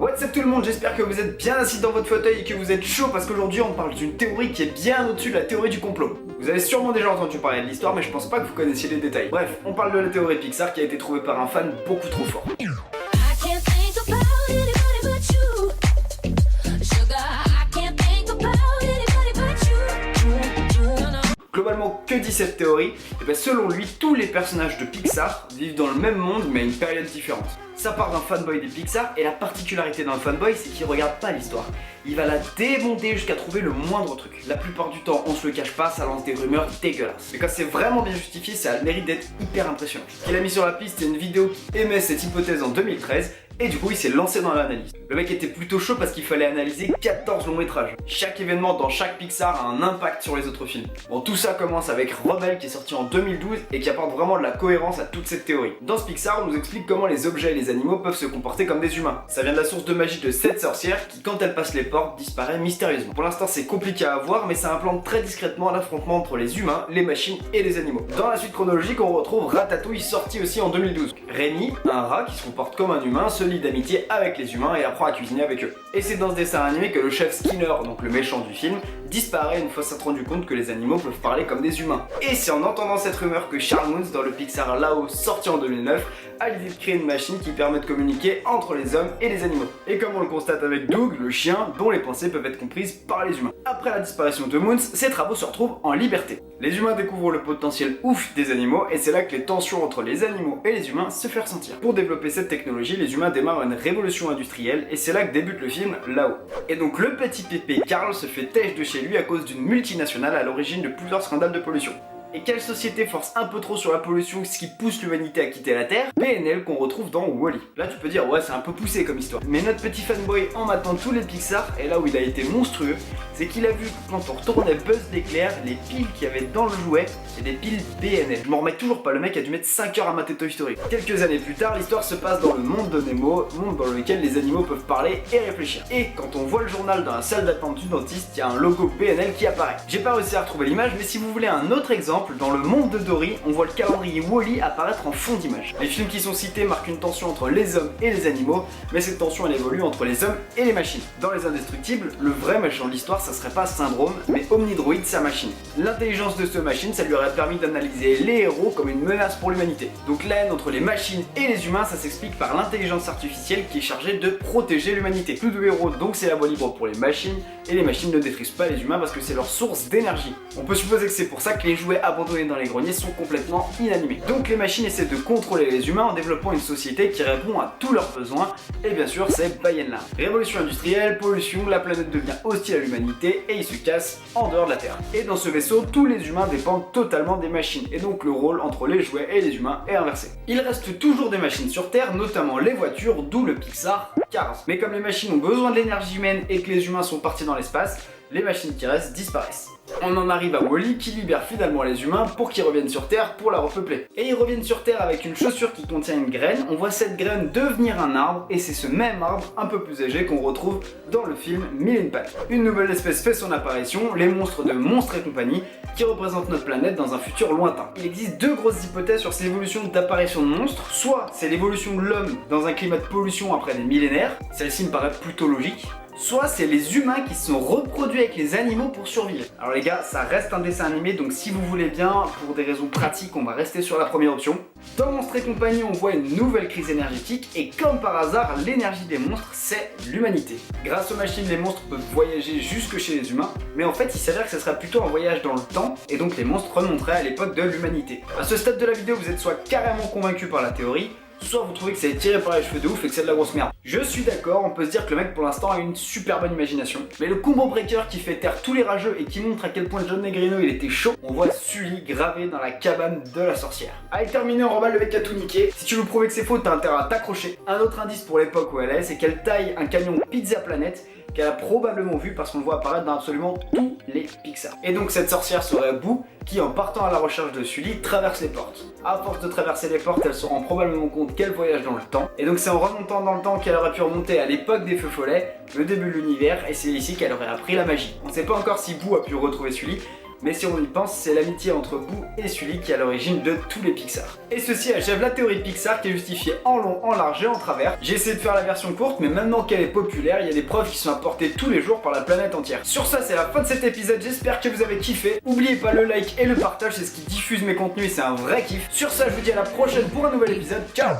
What's up tout le monde, j'espère que vous êtes bien assis dans votre fauteuil et que vous êtes chaud parce qu'aujourd'hui on parle d'une théorie qui est bien au-dessus de la théorie du complot. Vous avez sûrement déjà entendu parler de l'histoire mais je pense pas que vous connaissiez les détails. Bref, on parle de la théorie Pixar qui a été trouvée par un fan beaucoup trop fort. Globalement, que dit cette théorie? Et bien selon lui, tous les personnages de Pixar vivent dans le même monde mais à une période différente. Ça part d'un fanboy des Pixar et la particularité d'un fanboy c'est qu'il regarde pas l'histoire. Il va la démonter jusqu'à trouver le moindre truc. La plupart du temps, on se le cache pas, ça lance des rumeurs dégueulasses. Mais quand c'est vraiment bien justifié, ça a le mérite d'être hyper impressionnant. Ce qu'il a mis sur la piste, c'est une vidéo qui émet cette hypothèse en 2013. Et du coup il s'est lancé dans l'analyse. Le mec était plutôt chaud parce qu'il fallait analyser 14 longs métrages. Chaque événement dans chaque Pixar a un impact sur les autres films. Bon, tout ça commence avec Rebelle qui est sorti en 2012 et qui apporte vraiment de la cohérence à toute cette théorie. Dans ce Pixar, on nous explique comment les objets et les animaux peuvent se comporter comme des humains. Ça vient de la source de magie de cette sorcière qui, quand elle passe les portes, disparaît mystérieusement. Pour l'instant c'est compliqué à voir mais ça implante très discrètement l'affrontement entre les humains, les machines et les animaux. Dans la suite chronologique, on retrouve Ratatouille sorti aussi en 2012. Rémi, un rat qui se comporte comme un humain, se lie d'amitié avec les humains et apprend à cuisiner avec eux. Et c'est dans ce dessin animé que le chef Skinner, donc le méchant du film, disparaît une fois s'être rendu compte que les animaux peuvent parler comme des humains. Et c'est en entendant cette rumeur que Charles Moons, dans le Pixar Là-haut sorti en 2009, a l'idée de créer une machine qui permet de communiquer entre les hommes et les animaux. Et comme on le constate avec Doug, le chien, dont les pensées peuvent être comprises par les humains. Après la disparition de Moons, ses travaux se retrouvent en liberté. Les humains découvrent le potentiel ouf des animaux et c'est là que les tensions entre les animaux et les humains se font ressentir. Pour développer cette technologie, les humains démarrent une révolution industrielle et c'est là que débute le film Là-haut. Et donc le petit pépé Carl se fait têche de chez lui à cause d'une multinationale à l'origine de plusieurs scandales de pollution. Et quelle société force un peu trop sur la pollution, ce qui pousse l'humanité à quitter la Terre? BNL qu'on retrouve dans Wall-E. Là tu peux dire ouais c'est un peu poussé comme histoire. Mais notre petit fanboy en matant tous les Pixar, et là où il a été monstrueux, c'est qu'il a vu que quand on retournait Buzz l'éclair, les piles qu'il y avait dans le jouet, c'est des piles BNL. Je m'en remets toujours pas, le mec a dû mettre 5 heures à mater Toy Story. Quelques années plus tard, l'histoire se passe dans le monde de Nemo, monde dans lequel les animaux peuvent parler et réfléchir. Et quand on voit le journal dans la salle d'attente du dentiste, il y a un logo BNL qui apparaît. J'ai pas réussi à retrouver l'image, mais si vous voulez un autre exemple, dans le monde de Dory, on voit le calendrier Wall-E apparaître en fond d'image. Les films qui sont cités marquent une tension entre les hommes et les animaux, mais cette tension elle évolue entre les hommes et les machines. Dans Les Indestructibles, le vrai méchant de l'histoire ça serait pas Syndrome, mais Omnidroid, sa machine. L'intelligence de cette machine, ça lui aurait permis d'analyser les héros comme une menace pour l'humanité. Donc la haine entre les machines et les humains, ça s'explique par l'intelligence artificielle qui est chargée de protéger l'humanité. Plus de héros, donc c'est la voie libre pour les machines, et les machines ne détruisent pas les humains parce que c'est leur source d'énergie. On peut supposer que c'est pour ça que les jouets abandonnés dans les greniers sont complètement inanimés. Donc les machines essaient de contrôler les humains en développant une société qui répond à tous leurs besoins, et bien sûr c'est by and large. Révolution industrielle, pollution, la planète devient hostile à l'humanité et ils se cassent en dehors de la Terre. Et dans ce vaisseau, tous les humains dépendent totalement des machines, et donc le rôle entre les jouets et les humains est inversé. Il reste toujours des machines sur Terre, notamment les voitures, d'où le Pixar Cars. Mais comme les machines ont besoin de l'énergie humaine et que les humains sont partis dans l'espace, les machines qui restent disparaissent. On en arrive à Wall-E qui libère finalement les humains pour qu'ils reviennent sur Terre pour la repeupler. Et ils reviennent sur Terre avec une chaussure qui contient une graine, on voit cette graine devenir un arbre et c'est ce même arbre un peu plus âgé qu'on retrouve dans le film Millennium Pack. Une nouvelle espèce fait son apparition, les monstres de Monstres et compagnie, qui représentent notre planète dans un futur lointain. Il existe deux grosses hypothèses sur ces évolutions d'apparition de monstres, soit c'est l'évolution de l'homme dans un climat de pollution après des millénaires, celle-ci me paraît plutôt logique, soit c'est les humains qui se sont reproduits avec les animaux pour survivre. Alors les gars, ça reste un dessin animé, donc si vous voulez bien, pour des raisons pratiques, on va rester sur la première option. Dans Monstres et compagnie, on voit une nouvelle crise énergétique, et comme par hasard, l'énergie des monstres, c'est l'humanité. Grâce aux machines, les monstres peuvent voyager jusque chez les humains, mais en fait, il s'avère que ce serait plutôt un voyage dans le temps, et donc les monstres remonteraient à l'époque de l'humanité. À ce stade de la vidéo, vous êtes soit carrément convaincu par la théorie, soit vous trouvez que c'est tiré par les cheveux de ouf et que c'est de la grosse merde. Je suis d'accord, on peut se dire que le mec pour l'instant a une super bonne imagination. Mais le combo breaker qui fait taire tous les rageux et qui montre à quel point John Negrino il était chaud, on voit Sully gravé dans la cabane de la sorcière. Allez, terminé, on remballe, le mec a tout niqué. Si tu veux prouver que c'est faux, t'as intérêt à t'accrocher. Un autre indice pour l'époque où elle est, c'est qu'elle taille un camion Pizza Planet qu'elle a probablement vu parce qu'on le voit apparaître dans absolument tous les Pixar. Et donc cette sorcière serait Boo qui, en partant à la recherche de Sully, traverse les portes. À force de traverser les portes, elle se rend probablement compte qu'elle voyage dans le temps. Et donc c'est en remontant dans le temps qu'elle aurait pu remonter à l'époque des feux follets, le début de l'univers, et c'est ici qu'elle aurait appris la magie. On ne sait pas encore si Boo a pu retrouver Sully, mais si on y pense, c'est l'amitié entre Boo et Sully qui est à l'origine de tous les Pixar. Et ceci achève la théorie Pixar qui est justifiée en long, en large et en travers. J'ai essayé de faire la version courte, mais maintenant qu'elle est populaire, il y a des preuves qui sont apportées tous les jours par la planète entière. Sur ça, c'est la fin de cet épisode, j'espère que vous avez kiffé. N'oubliez pas le like et le partage, c'est ce qui diffuse mes contenus et c'est un vrai kiff. Sur ça, je vous dis à la prochaine pour un nouvel épisode. Ciao!